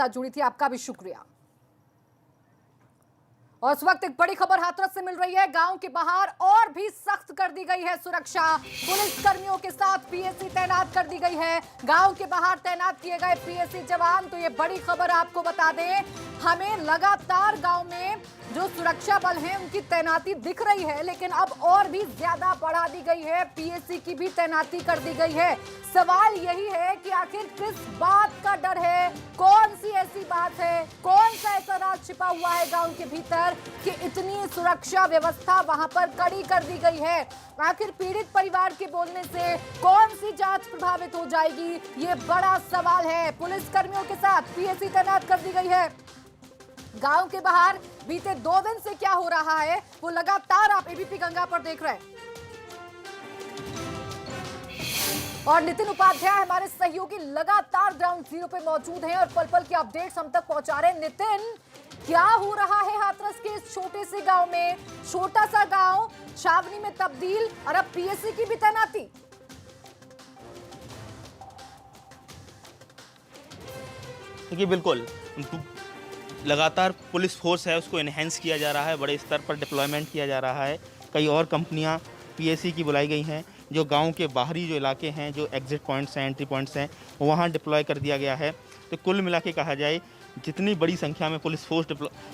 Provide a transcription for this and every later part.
साथ जुड़ी थी, आपका भी शुक्रिया। और इस वक्त एक बड़ी खबर हाथरस से मिल रही है। गांव के बाहर और भी सख्त कर दी गई है सुरक्षा। पुलिस कर्मियों के साथ पीएसी तैनात कर दी गई है। गांव के बाहर तैनात किए गए पीएसी जवान। तो ये बड़ी खबर आपको बता दें, हमें लगातार गांव में जो सुरक्षा बल हैं उनकी तैनाती दिख रही है, लेकिन अब और भी ज्यादा बढ़ा दी गई है। पीएसी की भी तैनाती कर दी गई है। सवाल यही है कि आखिर किस बात का डर है, कौन सी ऐसी बात है, कौन सा ऐसा राज छिपा हुआ है गांव के भीतर कि इतनी सुरक्षा व्यवस्था वहां पर कड़ी कर दी गई है। आखिर पीड़ित परिवार के बोलने से कौन सी जांच प्रभावित हो जाएगी, ये बड़ा सवाल है। पुलिस कर्मियों के साथ पीएसी तैनात कर दी गई है। गांव के बाहर बीते 2 दिन से क्या हो रहा है वो लगातार आप एबीपी गंगा पर देख रहे हैं। और नितिन उपाध्याय हमारे सहयोगी लगातार ग्राउंड जीरो पे मौजूद हैं और पल पल की अपडेट्स हम तक पहुंचा रहे हैं। नितिन, क्या हो रहा है हाथरस के इस छोटे से गांव में? छोटा सा गांव छावनी में तब्दील और अब पीएसी की भी तैनाती। देखिए, बिल्कुल लगातार पुलिस फोर्स है उसको एनहेंस किया जा रहा है, बड़े स्तर पर डिप्लॉयमेंट किया जा रहा है। कई और कंपनियां पीएसी की बुलाई गई हैं, जो गांव के बाहरी जो इलाके हैं, जो एग्जिट पॉइंट्स हैं, एंट्री पॉइंट्स हैं, वहां डिप्लॉय कर दिया गया है। तो कुल मिला के कहा जाए, जितनी बड़ी संख्या में पुलिस फोर्स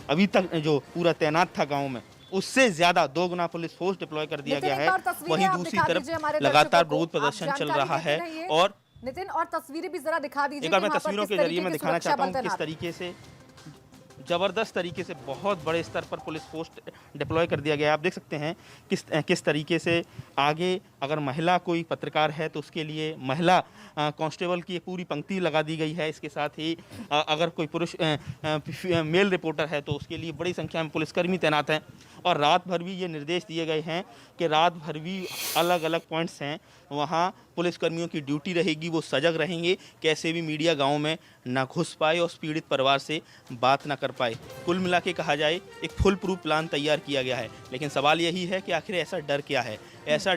अभी तक जो पूरा तैनात था गाँव में, उससे ज़्यादा 2 गुना पुलिस फोर्स डिप्लॉय कर दिया गया है। वहीं दूसरी तरफ लगातार विरोध प्रदर्शन चल रहा है। और नितिन, और तस्वीरें भी जरा दिखा दीजिए। मैं तस्वीरों के जरिए मैं दिखाना चाहता हूँ किस तरीके से ज़बरदस्त तरीके से बहुत बड़े स्तर पर पुलिस फोर्स डिप्लॉय कर दिया गया है। आप देख सकते हैं किस तरीके से आगे अगर महिला कोई पत्रकार है तो उसके लिए महिला कांस्टेबल की एक पूरी पंक्ति लगा दी गई है। इसके साथ ही अगर कोई पुरुष मेल रिपोर्टर है तो उसके लिए बड़ी संख्या में पुलिसकर्मी तैनात हैं। और रात भर भी ये निर्देश दिए गए हैं कि रात भर भी अलग अलग पॉइंट्स हैं, वहाँ पुलिसकर्मियों की ड्यूटी रहेगी, वो सजग रहेंगे, कैसे भी मीडिया गांव में ना घुस पाए और पीड़ित परिवार से बात ना कर पाए। कुल मिला के कहा जाए, एक फुल प्रूफ प्लान तैयार किया गया है। लेकिन सवाल यही है कि आखिर ऐसा डर क्या है? ऐसा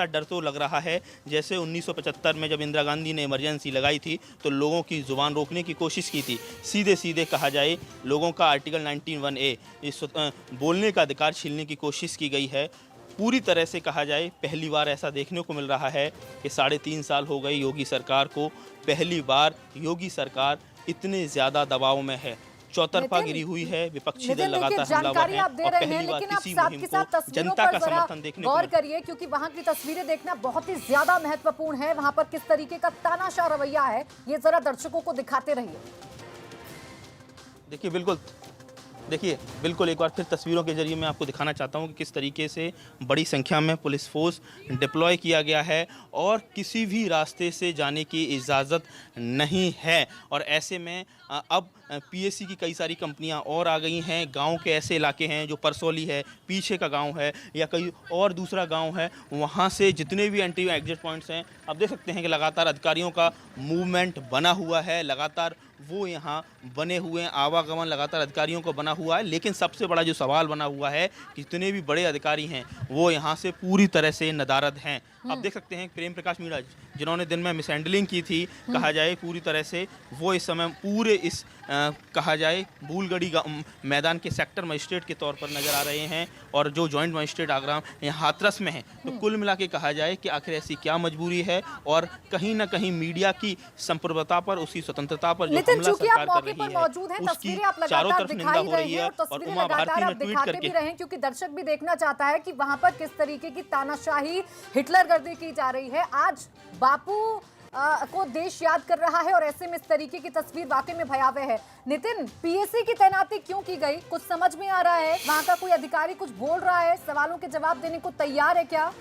डर तो लग रहा है जैसे 1975 में जब इंदिरा गांधी ने इमरजेंसी लगाई थी तो लोगों की जुबान रोकने की कोशिश की थी। सीधे सीधे कहा जाए, लोगों का आर्टिकल 19(1)A बोलने का अधिकार छीनने की कोशिश की गई है। पूरी तरह से कहा जाए, पहली बार ऐसा देखने को मिल रहा है कि 3.5 साल हो गए योगी सरकार को, पहली बार योगी सरकार इतने ज़्यादा दबाव में है। चौतरफा गिरी हुई है, विपक्षी दल लगातार हमलावर हैं और पहली बार किसी मुहिम को जनता का समर्थन देखने को गौर करिए, क्योंकि वहां की तस्वीरें देखना बहुत ही ज्यादा महत्वपूर्ण है। वहां पर किस तरीके का तानाशाह रवैया है, ये जरा दर्शकों को दिखाते रहिए। देखिए बिल्कुल एक बार फिर तस्वीरों के जरिए मैं आपको दिखाना चाहता हूं कि किस तरीके से बड़ी संख्या में पुलिस फोर्स डिप्लॉय किया गया है और किसी भी रास्ते से जाने की इजाज़त नहीं है। और ऐसे में अब पीएसी की कई सारी कंपनियां और आ गई हैं। गांव के ऐसे इलाके हैं जो परसौली है, पीछे का गांव है, या कई और दूसरा गांव है, वहां से जितने भी एंट्री एग्जिट पॉइंट्स हैं, आप देख सकते हैं कि लगातार अधिकारियों का मूवमेंट बना हुआ है, लगातार वो यहाँ बने हुए हैं, आवागमन लगातार अधिकारियों को बना हुआ है। लेकिन सबसे बड़ा जो सवाल बना हुआ है कि जितने भी बड़े अधिकारी हैं वो यहाँ से पूरी तरह से नदारद हैं। आप देख सकते हैं प्रेम प्रकाश मीणा जिन्होंने दिन में मिसहैंडलिंग की थी, कहा जाए पूरी तरह से, वो इस समय पूरे इस कहा जाए भूलगढ़ी मैदान के सेक्टर मजिस्ट्रेट के तौर पर नज़र आ रहे हैं और जो जॉइंट मजिस्ट्रेट आगरा यहाँ हाथरस में है। तो कुल मिला के कहा जाए कि आखिर ऐसी क्या मजबूरी है और कहीं ना कहीं मीडिया की संप्रभुता पर, उसकी स्वतंत्रता पर जो हमला सरकार कर रही है उसकी चारों तरफ निंदा हो रही है। और उमा भारती ने ट्वीट करके, क्योंकि दर्शक भी देखना चाहता है कि वहां पर किस तरीके की तानाशाही, हिटलरगर्दी की जा रही है। आज बापू को देश याद कर रहा है और ऐसे में इस तरीके की तस्वीर वाकई में भयावह है। नितिन, पीएसी की तैनाती क्यों की गई, कुछ समझ में आ रहा है? वहां का कोई अधिकारी कुछ बोल रहा है, सवालों के जवाब देने को तैयार है क्या?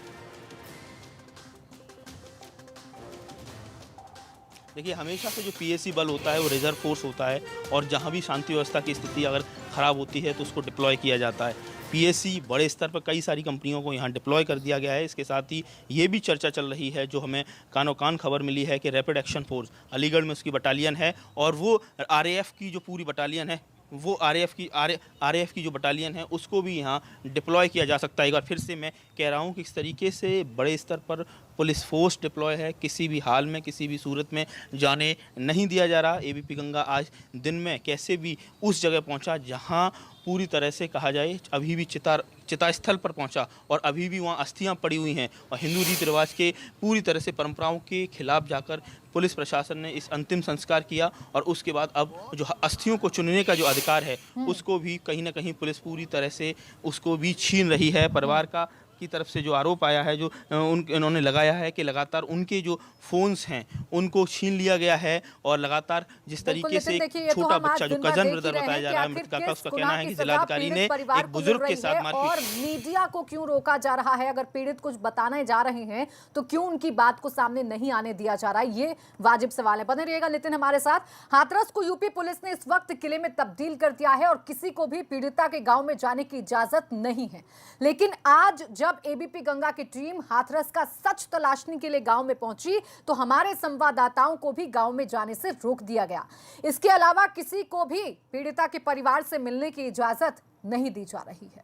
देखिए, हमेशा से जो पीएसी बल होता है वो रिजर्व फोर्स होता है और जहां भी शांति व्यवस्था की स्थिति अगर खराब होती है तो उसको डिप्लॉय किया जाता है। पीएसी बड़े स्तर पर कई सारी कंपनियों को यहाँ डिप्लॉय कर दिया गया है। इसके साथ ही ये भी चर्चा चल रही है, जो हमें कानो कान खबर मिली है कि रैपिड एक्शन फोर्स अलीगढ़ में उसकी बटालियन है और वो आरएएफ की जो पूरी बटालियन है वो आरएएफ की जो बटालियन है उसको भी यहाँ डिप्लॉय किया जा सकता है। एक बार फिर से मैं कह रहा हूँ कि इस तरीके से बड़े स्तर पर पुलिस फोर्स डिप्लॉय है, किसी भी हाल में किसी भी सूरत में जाने नहीं दिया जा रहा। एबीपी गंगा आज दिन में कैसे भी उस जगह पहुँचा जहाँ पूरी तरह से कहा जाए अभी भी चिता स्थल पर पहुंचा और अभी भी वहाँ अस्थियां पड़ी हुई हैं और हिंदू रीति रिवाज के पूरी तरह से परंपराओं के खिलाफ जाकर पुलिस प्रशासन ने इस अंतिम संस्कार किया और उसके बाद अब जो अस्थियों को चुनने का जो अधिकार है उसको भी कहीं ना कहीं पुलिस पूरी तरह से उसको भी छीन रही है। परिवार का की तरफ से जो आरोप आया है, जो इन्होंने लगाया है कि लगातार उनके जो फ़ोन्स हैं उनको छीन लिया गया है और लगातार जिस तरीके से एक छोटा बच्चा जो कजन ब्रदर बताया जा रहा है मृतका का, उसका कहना है कि जिलाधिकारी ने एक बुजुर्ग के साथ मारपीट। और मीडिया को क्यों रोका जा रहा है? अगर पीड़ित कुछ बताने जा रहे हैं तो क्यों उनकी बात को सामने नहीं आने दिया जा रहा है? ये वाजिब सवाल है। बने रहिएगा नितिन हमारे साथ। हाथरस को यूपी पुलिस ने इस वक्त किले में तब्दील कर दिया है और किसी को भी पीड़िता के गांव में जाने की इजाजत नहीं है। लेकिन आज जब एबीपी गंगा की टीम हाथरस का सच तलाशने के लिए गांव में पहुंची तो हमारे संवाददाताओं को भी गांव में जाने से रोक दिया गया। इसके अलावा किसी को भी पीड़िता के परिवार से मिलने की इजाजत नहीं दी जा रही है।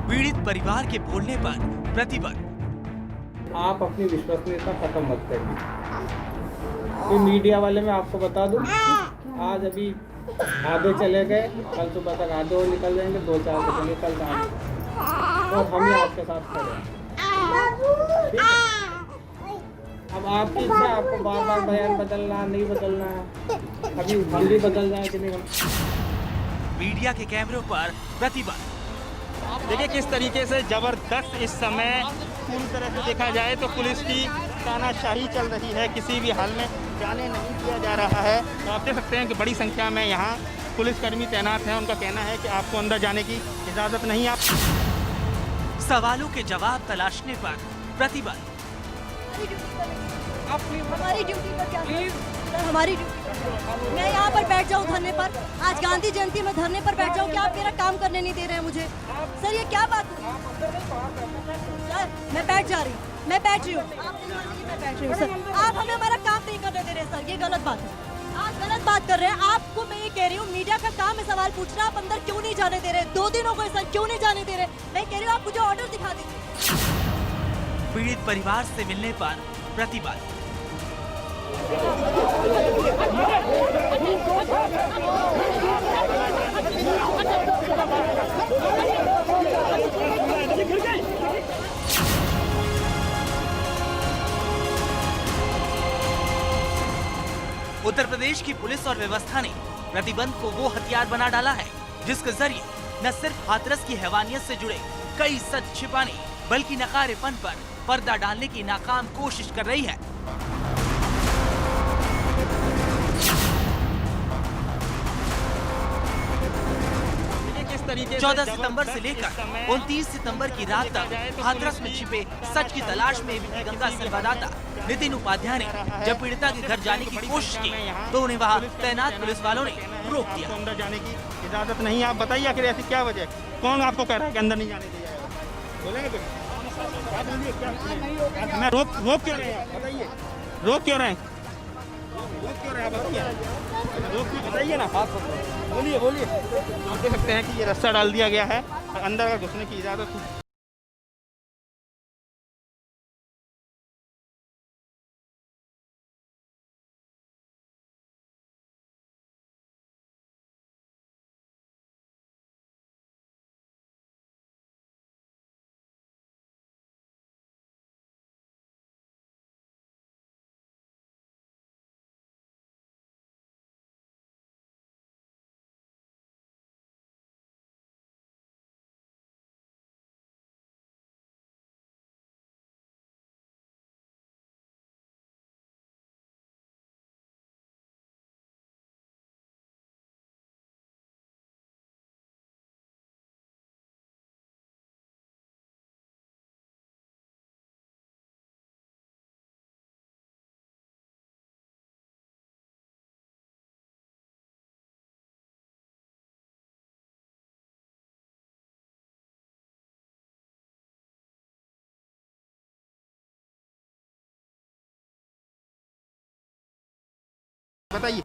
पीड़ित परिवार के बोलने पर प्रतिबद्ध। आप अपनी विश्वसनीयता खत्म मत करिए। तो मीडिया वाले मैं आपको बता दूं, आज अभी आधे चले गए, कल सुबह तक आधे और निकल जाएंगे, 2-4 बजेंगे कल शाम और हम ही आपके साथ खड़े हैं। अब आपकी इच्छा, आपको बार बार बयान बदलना नहीं बदलना है, अभी हम भी बदल जाए कि नहीं। मीडिया के कैमरों पर प्रतिबद्ध। देखिए किस तरीके से जबरदस्त इस समय पूरी तरह से देखा जाए तो पुलिस की तानाशाही चल रही है, किसी भी हाल में जाने नहीं दिया जा रहा है। तो आप देख सकते हैं कि बड़ी संख्या में यहाँ पुलिसकर्मी तैनात हैं। उनका कहना है कि आपको अंदर जाने की इजाज़त नहीं। आप सवालों के जवाब तलाशने पर प्रतिबद्ध। हमारी ड्यूटी पर क्या सर, हमारी ड्यूटी पर मैं यहाँ पर बैठ जाऊँ धरने पर? आज गांधी जयंती में धरने पर बैठ जाऊँ? क्या आप मेरा काम करने नहीं दे रहे हैं मुझे? सर ये क्या बात हुई? सर मैं बैठ जा रही हूँ, मैं बैठ रही हूँ, मैं बैठ रही हूँ सर। आप हमें हमारा काम नहीं करने दे रहे सर, ये गलत बात है। आप गलत बात कर रहे हैं। आपको मैं ये कह रही हूँ, मीडिया का काम है सवाल पूछना, आप अंदर क्यों नहीं जाने दे रहे? 2 दिन हो गए सर, क्यों नहीं जाने दे रहे? मैं कह रही हूँ आप मुझे ऑर्डर दिखा दीजिए। पीड़ित परिवार से मिलने पर प्रतिबद्ध। उत्तर प्रदेश की पुलिस और व्यवस्था ने प्रतिबंध को वो हथियार बना डाला है जिसके जरिए न सिर्फ हाथरस की हैवानियत से जुड़े कई सच छिपाने बल्कि नकारेपन पर पर्दा डालने की नाकाम कोशिश कर रही है। तरीके 14 सितंबर से लेकर 29 सितंबर की रात तक हाथरस में छिपे सच की तलाश में एबीपी गंगा संवाददाता नितिन उपाध्याय ने जब पीड़िता के घर जाने की कोशिश की तो उन्हें वहां तैनात पुलिस वालों ने रोक दिया। अंदर जाने की इजाजत नहीं। आप बताइए आखिर ऐसी क्या वजह, कौन आपको कह रहा है कि अंदर नहीं जाने दिया जाएगा? बोलेंगे कुछ? मैं रोक क्यों रहे हैं? बताइए रोक क्यों रहे हैं? बताइए ना, बोलिए। आप देख सकते हैं कि ये रास्ता डाल दिया गया है, अंदर अगर घुसने की इजाज़त बताइए।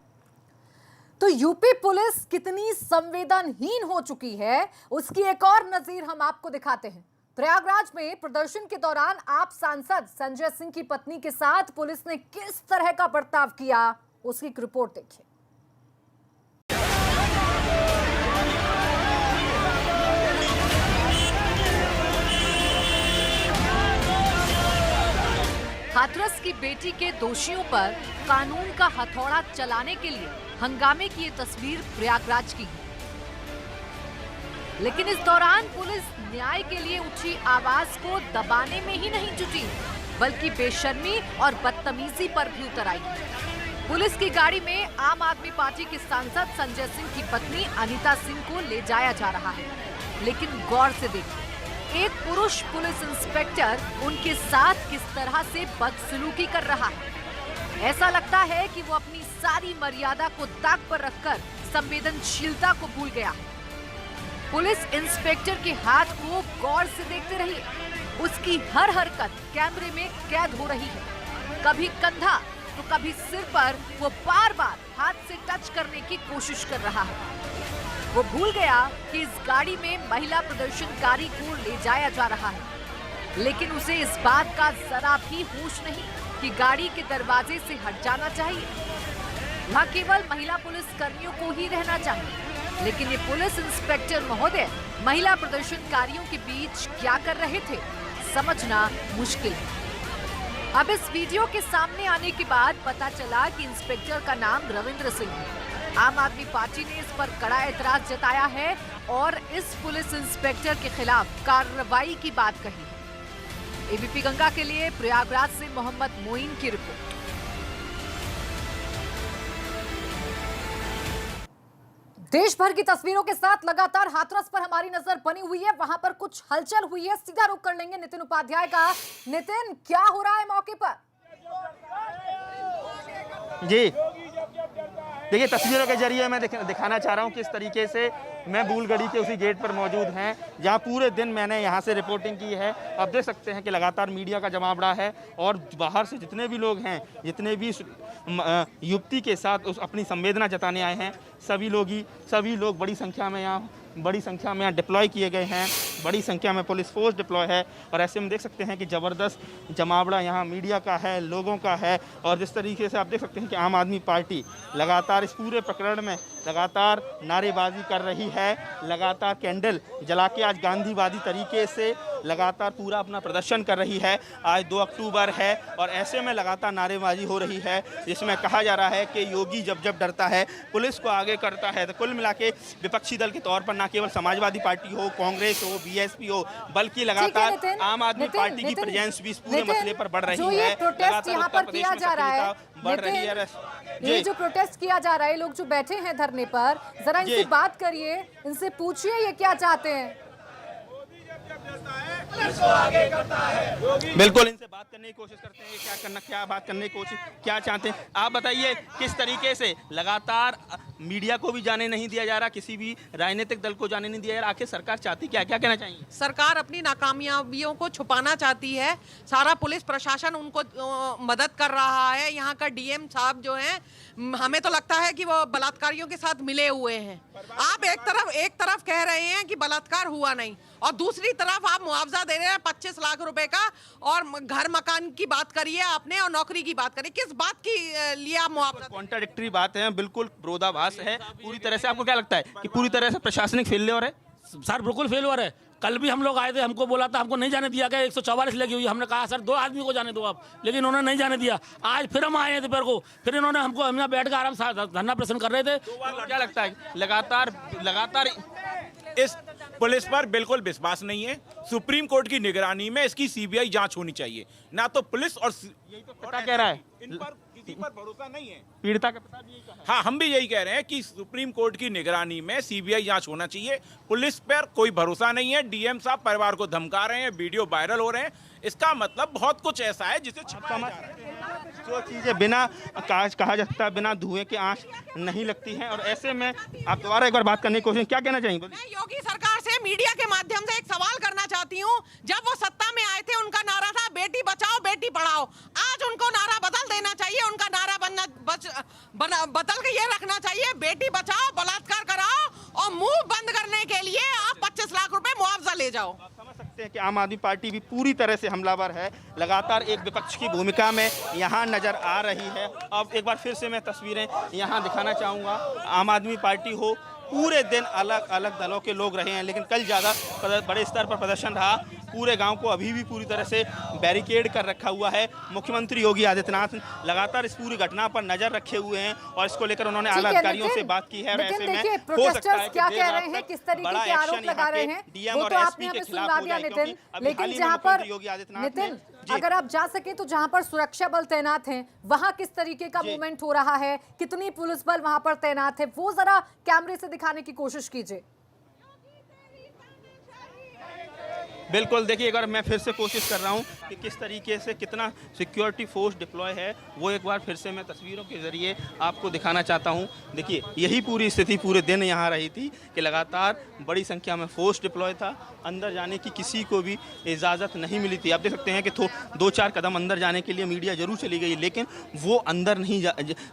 तो यूपी पुलिस कितनी संवेदनहीन हो चुकी है, उसकी एक और नजीर हम आपको दिखाते हैं। प्रयागराज में प्रदर्शन के दौरान आप सांसद संजय सिंह की पत्नी के साथ पुलिस ने किस तरह का बर्ताव किया, उसकी एक रिपोर्ट देखिए। हाथरस की बेटी के दोषियों पर कानून का हथौड़ा चलाने के लिए हंगामे की ये तस्वीर प्रयागराज की है। लेकिन इस दौरान पुलिस न्याय के लिए उठी आवाज को दबाने में ही नहीं जुटी, बल्कि बेशर्मी और बदतमीजी पर भी उतर आई। पुलिस की गाड़ी में आम आदमी पार्टी के सांसद संजय सिंह की पत्नी अनीता सिंह को ले जाया जा रहा है। लेकिन गौर से देखिए, एक पुरुष पुलिस इंस्पेक्टर उनके साथ किस तरह से बदसलूकी कर रहा है। ऐसा लगता है कि वो अपनी सारी मर्यादा को ताक पर रखकर संवेदनशीलता को भूल गया है। पुलिस इंस्पेक्टर के हाथ को गौर से देखते रहिए, उसकी हर हरकत कैमरे में कैद हो रही है। कभी कंधा तो कभी सिर पर वो बार बार हाथ से टच करने की कोशिश कर रहा है। वो भूल गया कि इस गाड़ी में महिला प्रदर्शनकारी को ले जाया जा रहा है, लेकिन उसे इस बात का जरा भी होश नहीं कि गाड़ी के दरवाजे से हट जाना चाहिए। वहाँ केवल महिला पुलिस कर्मियों को ही रहना चाहिए। लेकिन ये पुलिस इंस्पेक्टर महोदय महिला प्रदर्शनकारियों के बीच क्या कर रहे थे, समझना मुश्किल है। अब इस वीडियो के सामने आने के बाद पता चला कि इंस्पेक्टर का नाम रविंद्र सिंह है। आम आदमी पार्टी ने इस पर कड़ा एतराज जताया है और इस पुलिस इंस्पेक्टर के खिलाफ कार्रवाई की बात कही है। एबीपी गंगा के लिए प्रयागराज से मोहम्मद मोइन की रिपोर्ट। देश भर की तस्वीरों के साथ लगातार हाथरस पर हमारी नजर बनी हुई है। वहां पर कुछ हलचल हुई है, सीधा रुख कर लेंगे नितिन उपाध्याय का। नितिन, क्या हो रहा है मौके पर? जी देखिए, तस्वीरों के जरिए मैं दिखाना चाह रहा हूँ किस तरीके से मैं बूलगढ़ी के उसी गेट पर मौजूद हैं जहाँ पूरे दिन मैंने यहाँ से रिपोर्टिंग की है। आप देख सकते हैं कि लगातार मीडिया का जमावड़ा है और बाहर से जितने भी लोग हैं, जितने भी युवती के साथ अपनी संवेदना जताने आए हैं, सभी लोग बड़ी संख्या में यहाँ डिप्लॉय किए गए हैं। बड़ी संख्या में पुलिस फोर्स डिप्लॉय है और ऐसे में देख सकते हैं कि ज़बरदस्त जमावड़ा यहाँ मीडिया का है, लोगों का है। और जिस तरीके से आप देख सकते हैं कि आम आदमी पार्टी लगातार इस पूरे प्रकरण में लगातार नारेबाजी कर रही है, लगातार कैंडल जला के आज गांधीवादी तरीके से लगातार पूरा अपना प्रदर्शन कर रही है। आज 2 अक्टूबर है और ऐसे में लगातार नारेबाजी हो रही है, जिसमें कहा जा रहा है कि योगी जब डरता है पुलिस को आगे करता है। तो कुल मिला के विपक्षी दल के तौर पर न केवल समाजवादी पार्टी हो, कांग्रेस हो, बीएसपी हो, बल्कि लगातार आम आदमी पार्टी की प्रेजेंस भी इस पूरे मसले पर बढ़ रही है। प्रोटेस्ट यहाँ पर किया जा रहा है, बढ़ रही है। ये जो प्रोटेस्ट किया जा रहा है, लोग जो बैठे हैं धरने पर, जरा इनसे बात करिए, इनसे पूछिए ये क्या चाहते हैं। बिल्कुल इनसे बात करने की कोशिश करते हैं, क्या बात करने की कोशिश क्या चाहते हैं। आप बताइए किस तरीके से लगातार मीडिया को भी जाने नहीं दिया जा रहा, किसी भी राजनीतिक दल को जाने नहीं दिया जा रहा, आखिर सरकार चाहती क्या कहना चाहिए? सरकार अपनी नाकामयाबियों को छुपाना चाहती है। सारा पुलिस प्रशासन उनको मदद कर रहा है। यहाँ का डीएम साहब जो हैं, हमें तो लगता है कि वो बलात्कारियों के साथ मिले हुए हैं। आप एक तरफ कह रहे हैं कि बलात्कार हुआ नहीं और दूसरी तरफ आप मुआवजा दे रहे हैं 25 लाख रुपए का, और घर मकान की बात करिए आपने और नौकरी की बात करिए। किस बात की लिए आप मुआवजा? कॉन्ट्राडिक्टरी बात है, बिल्कुल विरोधाभास है पूरी तरह से। आपको क्या लगता है कि पूरी तरह से प्रशासनिक फेल्योर है? सर बिल्कुल फेल्योर है। कल भी हम लोग आए थे, हमको बोला था, हमको नहीं जाने दिया गया। 144 लगी हुई, हमने कहा सर 2 आदमी को जाने दो आप, लेकिन उन्होंने नहीं जाने दिया। आज फिर हम आए हैं दोपहर को, फिर इन्होंने हमको, हम यहाँ बैठ कर आराम से धरना प्रदर्शन कर रहे थे। क्या लगता है लगातार इस पुलिस पर बिल्कुल विश्वास नहीं है। सुप्रीम कोर्ट की निगरानी में इसकी सीबीआई जांच होनी चाहिए। ना तो पुलिस और यही तो पिता कह रहा है, इन पर किसी पर भरोसा नहीं है। पीड़िता के पिता भी यही कहा है। हाँ, हम भी यही कह रहे हैं कि सुप्रीम कोर्ट की निगरानी में सीबीआई जांच होना चाहिए। पुलिस पर कोई भरोसा नहीं है। डीएम साहब परिवार को धमका रहे हैं, वीडियो वायरल हो रहे हैं। इसका मतलब बहुत कुछ ऐसा है जिसे छिपाया जा रहा है। जो चीजें बिना कहा जाता है, बिना धुएं के आंच नहीं लगती हैं। और ऐसे में आप दोबारा एक बार बात करने की कोशिश, क्या कहना चाहिए? मैं योगी सरकार से मीडिया के माध्यम से एक सवाल करना चाहती हूँ। जब वो सत्ता में आए थे, उनका नारा था बेटी बचाओ बेटी पढ़ाओ। आज उनको नारा बदल देना चाहिए, उनका नारा बदल के ये रखना चाहिए, बेटी बचाओ बलात्कार कराओ और मुंह बंद करने के लिए आप 25 लाख रुपए मुआवजा ले जाओ। आप समझ सकते हैं कि आम आदमी पार्टी भी पूरी तरह से हमलावर है, लगातार एक विपक्ष की भूमिका में यहाँ नजर आ रही है। अब एक बार फिर से मैं तस्वीरें यहाँ दिखाना चाहूँगा। आम आदमी पार्टी हो, पूरे दिन अलग अलग दलों के लोग रहे हैं, लेकिन कल ज़्यादा बड़े स्तर पर प्रदर्शन रहा। पूरे गांव को अभी भी पूरी तरह से बैरिकेड कर रखा हुआ है। मुख्यमंत्री योगी आदित्यनाथ लगातार इस पूरी घटना पर नजर रखे हुए हैं और इसको लेकर उन्होंने आला अधिकारियों से बात की है। और ऐसे में हो सकता है क्या कह रहे हैं, किस तरीके के आरोप लगा रहे हैं, डीएम वो और तो एसपी आपने के हमें खिलाफ सुना हो दिया जाए, नितिन। क्योंकि लेकिन जहाँ पर नितिन, अगर आप जा सके तो जहाँ पर सुरक्षा बल तैनात हैं, वहाँ किस तरीके का मूवमेंट हो रहा है, कितनी पुलिस बल वहाँ पर तैनात है, वो जरा कैमरे से दिखाने की कोशिश कीजिए। बिल्कुल, देखिए अगर मैं फिर से कोशिश कर रहा हूं कि किस तरीके से कितना सिक्योरिटी फोर्स डिप्लॉय है, वो एक बार फिर से मैं तस्वीरों के ज़रिए आपको दिखाना चाहता हूं। देखिए यही पूरी स्थिति पूरे दिन यहां रही थी कि लगातार बड़ी संख्या में फोर्स डिप्लॉय था। अंदर जाने की किसी को भी इजाज़त नहीं मिली थी। आप देख सकते हैं कि 2-4 कदम अंदर जाने के लिए मीडिया जरूर चली गई, लेकिन वो अंदर नहीं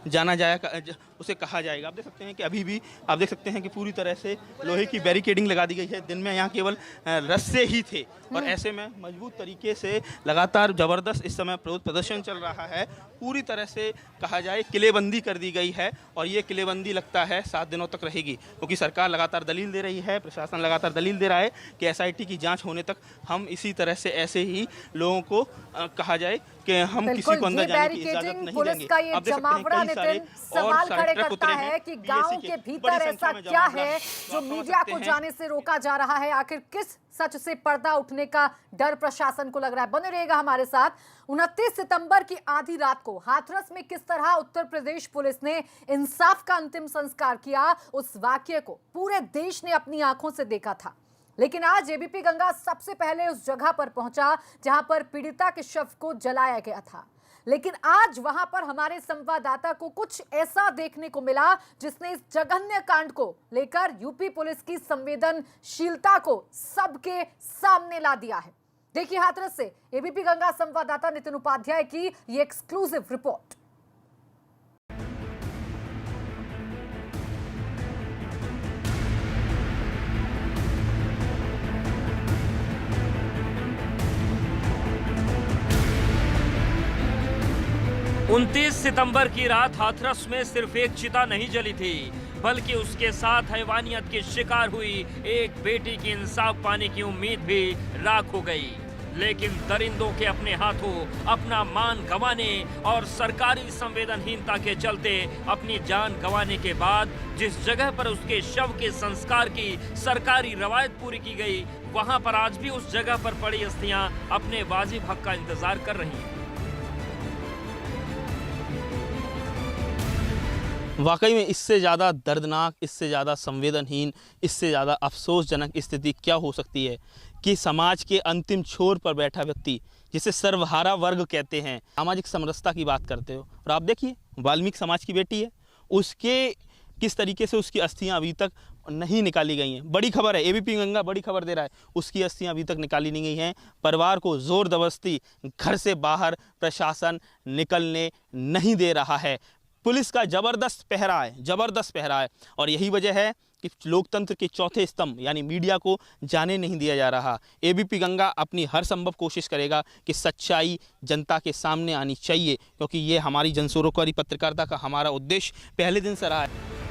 जाना जाएगा, उसे कहा जाएगा। आप देख सकते हैं कि अभी भी आप देख सकते हैं कि पूरी तरह से लोहे की बैरिकेडिंग लगा दी गई है। दिन में यहाँ केवल रस्से ही थे और ऐसे में मजबूत तरीके से लगातार ज़बरदस्त इस समय प्रदर्शन चल रहा है। पूरी तरह से कहा जाए किलेबंदी कर दी गई है और ये किलेबंदी लगता है 7 दिनों तक रहेगी, क्योंकि सरकार लगातार दलील दे रही है, प्रशासन लगातार दलील दे रहा है कि एसआईटी की जांच होने तक हम इसी तरह से ऐसे ही लोगों को कहा जाए कि हम किसी को अंदर जाने की इजाजत नहीं देंगे। का ये जमावड़ा नितिन सवाल खड़े करता है कि गांव के भीतर ऐसा क्या है जो मीडिया को जाने से रोका जा रहा है। आखिर किस सच से पर्दा उठने का डर प्रशासन को लग रहा है? बने रहिएगा हमारे साथ। 29 सितंबर की आधी रात को हाथरस में किस तरह उत्तर प्रदेश पुलिस ने इंसाफ का अंतिम संस्कार किया, उस वाकये को पूरे देश ने अपनी आंखों से देखा था। लेकिन आज एबीपी गंगा सबसे पहले उस जगह पर पहुंचा जहां पर पीड़िता के शव को जलाया गया था। लेकिन आज वहां पर हमारे संवाददाता को कुछ ऐसा देखने को मिला जिसने इस जघन्य कांड को लेकर यूपी पुलिस की संवेदनशीलता को सबके सामने ला दिया है। देखिए हाथरस से एबीपी गंगा संवाददाता नितिन उपाध्याय की ये एक्सक्लूसिव रिपोर्ट। 29 सितंबर की रात हाथरस में सिर्फ एक चिता नहीं जली थी, बल्कि उसके साथ हैवानियत की शिकार हुई एक बेटी की इंसाफ पाने की उम्मीद भी राख हो गई। लेकिन दरिंदों के अपने हाथों अपना मान गंवाने और सरकारी संवेदनहीनता के चलते अपनी जान गंवाने के बाद जिस जगह पर उसके शव के संस्कार की सरकारी रवायत पूरी की गई, वहां पर आज भी उस जगह पर पड़ी अस्थियां अपने वाजिब हक का इंतजार कर रही हैं। वाकई में इससे ज़्यादा दर्दनाक, इससे ज़्यादा संवेदनहीन, इससे ज़्यादा अफसोसजनक स्थिति क्या हो सकती है कि समाज के अंतिम छोर पर बैठा व्यक्ति, जिसे सर्वहारा वर्ग कहते हैं, सामाजिक समरसता की बात करते हो, और आप देखिए वाल्मीकि समाज की बेटी है, उसके किस तरीके से उसकी अस्थियां अभी तक नहीं निकाली गई हैं। बड़ी खबर है, एबीपी गंगा बड़ी खबर दे रहा है, उसकी अस्थियां अभी तक निकाली नहीं गई हैं। परिवार को जोर जबरदस्ती घर से बाहर प्रशासन निकलने नहीं दे रहा है। पुलिस का जबरदस्त पहरा है और यही वजह है कि लोकतंत्र के चौथे स्तंभ यानी मीडिया को जाने नहीं दिया जा रहा। एबीपी गंगा अपनी हर संभव कोशिश करेगा कि सच्चाई जनता के सामने आनी चाहिए, क्योंकि ये हमारी जनसरोकारी पत्रकारिता का हमारा उद्देश्य पहले दिन से रहा है।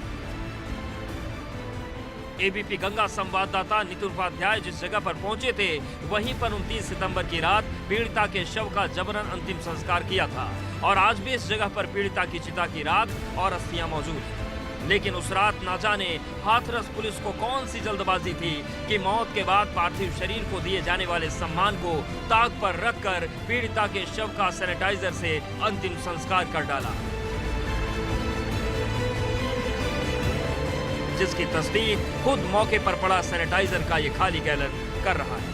एबीपी गंगा संवाददाता नितिन उपाध्याय जिस जगह पर पहुंचे थे, वहीं पर 29 सितंबर की रात पीड़िता के शव का जबरन अंतिम संस्कार किया था और आज भी इस जगह पर पीड़िता की चिता की राख और अस्थियां मौजूद हैं। लेकिन उस रात ना जाने हाथरस पुलिस को कौन सी जल्दबाजी थी कि मौत के बाद पार्थिव शरीर को दिए जाने वाले सम्मान को ताक पर रखकर पीड़िता के शव का सैनिटाइजर से अंतिम संस्कार कर डाला, जिसकी तस्दीक खुद मौके पर पड़ा सैनिटाइजर का ये खाली गैलन कर रहा है।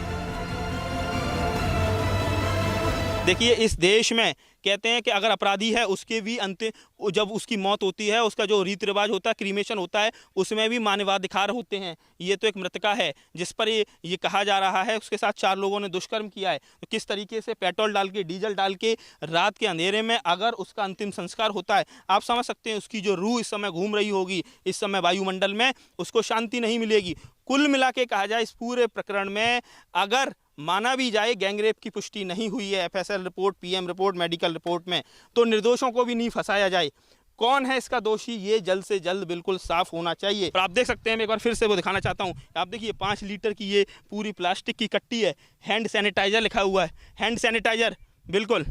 देखिए इस देश में कहते हैं कि अगर अपराधी है उसके भी अंतिम जब उसकी मौत होती है, उसका जो रीति रिवाज होता है, क्रीमेशन होता है, उसमें भी मानवाधिकार होते हैं। ये तो एक मृतका है जिस पर ये कहा जा रहा है उसके साथ 4 लोगों ने दुष्कर्म किया है। तो किस तरीके से पेट्रोल डाल के, डीजल डाल के रात के अंधेरे में अगर उसका अंतिम संस्कार होता है, आप समझ सकते हैं उसकी जो रूह इस समय घूम रही होगी, इस समय वायुमंडल में, उसको शांति नहीं मिलेगी। कुल मिला के कहा जाए इस पूरे प्रकरण में अगर माना भी जाए गैंगरेप की पुष्टि नहीं हुई है FSL report, PM report, medical report में, तो निर्दोषों को भी नहीं फंसाया जाए। कौन है इसका दोषी, ये जल्द से जल्द बिल्कुल साफ होना चाहिए। और आप देख सकते हैं, मैं एक बार फिर से वो दिखाना चाहता हूँ। आप देखिए 5 लीटर की ये पूरी प्लास्टिक की कट्टी है, हैंड सैनिटाइजर लिखा हुआ है, हैंड सैनिटाइजर बिल्कुल।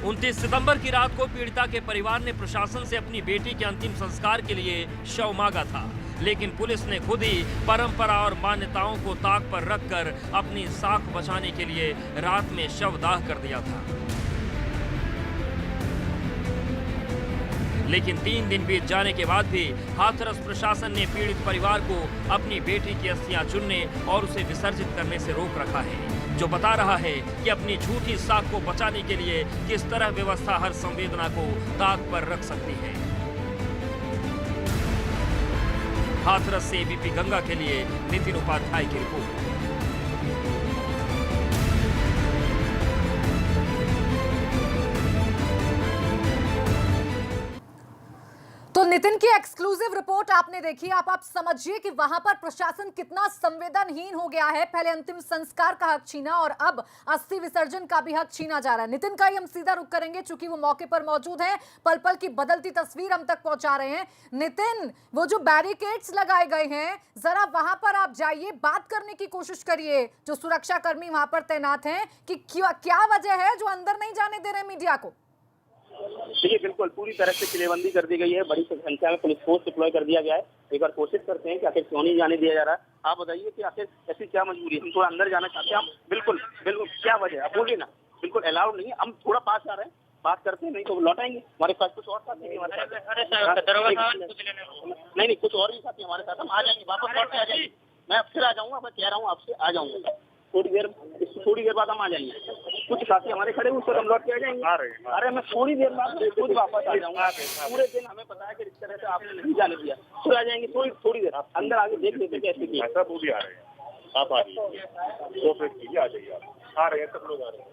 29 सितंबर की रात को पीड़िता के परिवार ने प्रशासन से अपनी बेटी के अंतिम संस्कार के लिए शव मांगा था, लेकिन पुलिस ने खुद ही परंपरा और मान्यताओं को ताक पर रखकर अपनी साख बचाने के लिए रात में शवदाह कर दिया था। लेकिन 3 दिन बीत जाने के बाद भी हाथरस प्रशासन ने पीड़ित परिवार को अपनी बेटी की अस्थियां चुनने और उसे विसर्जित करने से रोक रखा है, जो बता रहा है कि अपनी झूठी साख को बचाने के लिए किस तरह व्यवस्था हर संवेदना को ताक पर रख सकती है। हाथरस से एबीपी गंगा के लिए नितिन उपाध्याय की रिपोर्ट। तो नितिन की एक्सक्लूसिव रिपोर्ट आपने देखी। आप समझिए कि वहां पर प्रशासन कितना संवेदनहीन हो गया है। पहले अंतिम संस्कार का हक छीना और अब अस्थि विसर्जन का भी हक छीना जा रहा है। नितिन का ही हम सीधा रुख करेंगे क्योंकि वो मौके पर मौजूद हैं, पल पल की बदलती तस्वीर हम तक पहुंचा रहे हैं। नितिन, वो जो बैरिकेड्स लगाए गए हैं, जरा वहां पर आप जाइए, बात करने की कोशिश करिए जो सुरक्षा कर्मी वहां पर तैनात हैं कि क्या वजह है जो अंदर नहीं जाने दे रहे मीडिया को। देखिए, बिल्कुल पूरी तरह से किलेबंदी कर दी गई है, बड़ी संख्या में पुलिस फोर्स डिप्लॉय कर दिया गया है। एक बार कोशिश करते हैं कि आखिर क्यों नहीं जाने दिया जा रहा है। आप बताइए कि आखिर ऐसी क्या मजबूरी है, हम थोड़ा अंदर जाना चाहते हैं। हम बिल्कुल क्या वजह है, आप बोलिए ना। बिल्कुल अलाउड नहीं है, हम थोड़ा पास आ रहे हैं, बात करते हैं, नहीं तो लौटाएंगे। हमारे पास कुछ और साथी हमारे साथ नहीं, कुछ और भी साथी हमारे साथ, हम आ जाएंगे, वापस लौट के आ जाएंगे। मैं फिर आ जाऊंगा, मैं कह रहा हूँ आपसे, आ जाऊंगा थोड़ी देर बाद हम आ जाएंगे। कुछ साथी हमारे खड़े हुए, हम लौट के आ जाएंगे। अरे मैं थोड़ी देर बाद खुद वापस आ जाऊंगा। पूरे दिन हमें पता है कि इस तरह से आपने नहीं जाने दिया, फिर आ जाएंगे थोड़ी देर। आप अंदर आगे देख लेते कैसे किया। सब वो भी आ रहे हैं, आप आ जाइए, आ जाइए, आप आ रहे हैं, सब लोग आ रहे हैं।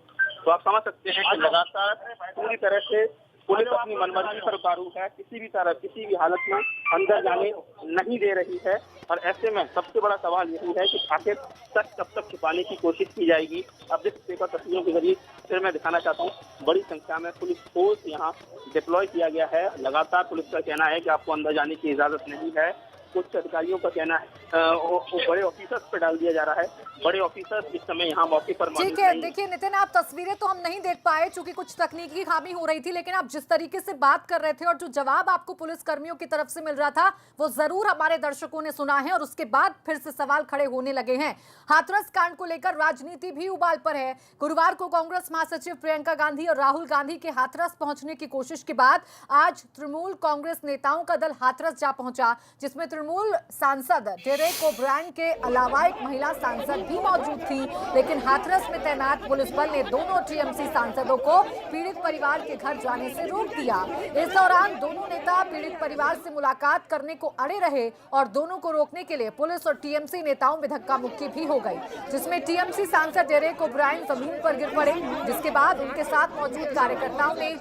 तो आप समझ सकते हैं कि लगातार पूरी तरह से पुलिस अपनी मनमर्जी पर उतारू है, किसी भी हालत में अंदर जाने नहीं दे रही है। और ऐसे में सबसे बड़ा सवाल यही है कि आखिर सच कब तक छुपाने की कोशिश की जाएगी। अब जिस पेपर तस्वीरों के जरिए फिर मैं दिखाना चाहता हूँ, बड़ी संख्या में पुलिस फोर्स यहाँ डिप्लॉय किया गया है। लगातार पुलिस का कहना है कि आपको अंदर जाने की इजाजत नहीं है। कुछ अधिकारियों का कहना है वो बड़े ऑफिसर्स पे डाल दिया जा रहा है। बड़े ऑफिसर्स इस समय यहाँ मौके पर मौजूद ठीक है। देखिए नितिन, आप तस्वीरें तो हम नहीं देख पाए क्योंकि कुछ तकनीकी खामी हो रही थी, लेकिन आप जिस तरीके से बात कर रहे थे और जो जवाब आपको पुलिस कर्मियों की तरफ से मिल रहा था वो जरूर हमारे दर्शकों ने सुना है और उसके बाद फिर से सवाल खड़े होने लगे हैं। हाथरस कांड को लेकर राजनीति भी उबाल पर है। गुरुवार को कांग्रेस महासचिव प्रियंका गांधी और राहुल गांधी के हाथरस पहुंचने की कोशिश के बाद आज तृणमूल कांग्रेस नेताओं का दल हाथरस जा पहुंचा, जिसमें तृणमूल सांसद डेरेक ओब्रायन के अलावा एक महिला सांसद भी मौजूद थी। लेकिन हाथरस में तैनात पुलिस बल ने दोनों टीएमसी सांसदों को पीड़ित परिवार के घर जाने से रोक दिया। इस दौरान दोनों नेता पीड़ित परिवार से मुलाकात करने को अड़े रहे और दोनों को रोकने के लिए पुलिस और टीएमसी नेताओं में धक्का मुक्की भी हो गई, जिसमें टीएमसी सांसद डेरेक ओब्रायन जमीन पर गिर पड़े, जिसके बाद उनके साथ मौजूद कार्यकर्ताओं ने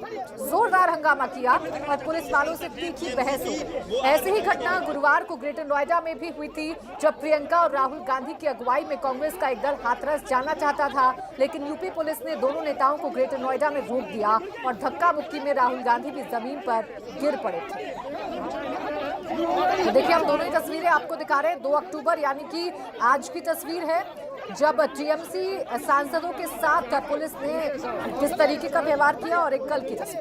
जोरदार हंगामा किया और पुलिस वालों से तीखी बहस हुई। ऐसी ही घटना गुरुवार को ग्रेटर नोएडा में भी हुई थी, जब प्रियंका और राहुल गांधी की अगुवाई में कांग्रेस का एक दल हाथरस जाना चाहता था, लेकिन यूपी पुलिस ने दोनों नेताओं को ग्रेटर नोएडा में रोक दिया और धक्का मुक्की में राहुल गांधी भी जमीन पर गिर पड़े थे। तो देखिए, हम दोनों ही तस्वीरें आपको दिखा रहे हैं। 2 अक्टूबर यानी कि आज की तस्वीर है, जब टीएमसी सांसदों के साथ पुलिस ने किस तरीके का व्यवहार किया, और एक कल की तस्वीर।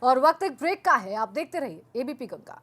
और वक्त एक ब्रेक का है, आप देखते रहिए एबीपी गंगा।